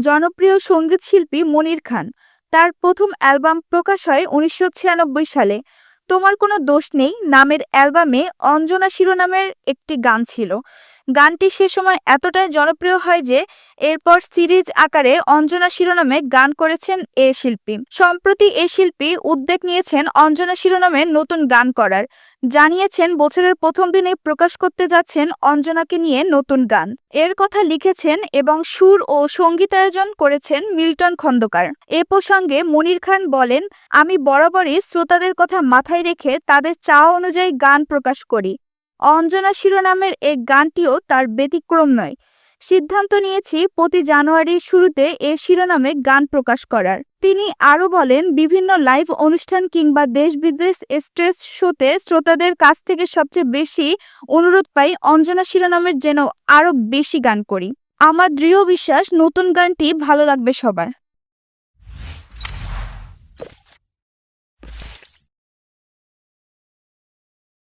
জনপ্রিয় সঙ্গীত শিল্পী মনির খান। তার প্রথম অ্যালবাম প্রকাশ হয় ১৯৯৬ সালে। তোমার কোনো দোষ নেই নামের অ্যালবামে অঞ্জনা শিরোনামের একটি গান ছিল। গানটি সে সময় এতটাই জনপ্রিয় হয় যে এরপর সিরিজ আকারে অঞ্জনা শিরোনামে গান করেছেন এ শিল্পী। সম্প্রতি এ শিল্পী উদ্যোগ নিয়েছেন অঞ্জনা শিরোনামে নতুন গান করার। জানিয়েছেন বছরের প্রথম দিনে প্রকাশ করতে যাচ্ছেন অঞ্জনাকে নিয়ে নতুন গান। এর কথা লিখেছেন এবং সুর ও সঙ্গীতায়োজন করেছেন মিল্টন খন্দকার। এ প্রসঙ্গে মনির খান বলেন, আমি বরাবরই শ্রোতাদের কথা মাথায় রেখে তাদের চাওয়া অনুযায়ী গান প্রকাশ করি। অঞ্জনা শিরোনামের এই গানটিও তার ব্যতিক্রম নয়। সিদ্ধান্ত নিয়েছি প্রতি জানুয়ারির শুরুতে এ শিরোনামে গান প্রকাশ করার। তিনি আরও বলেন, বিভিন্ন লাইভ অনুষ্ঠান কিংবা দেশ বিদেশ স্টেজ শোতে শ্রোতাদের কাছ থেকে সবচেয়ে বেশি অনুরোধ পাই অঞ্জনা শিরোনামের যেন আরও বেশি গান করি। আমার দৃঢ় বিশ্বাস নতুন গানটি ভালো লাগবে সবার।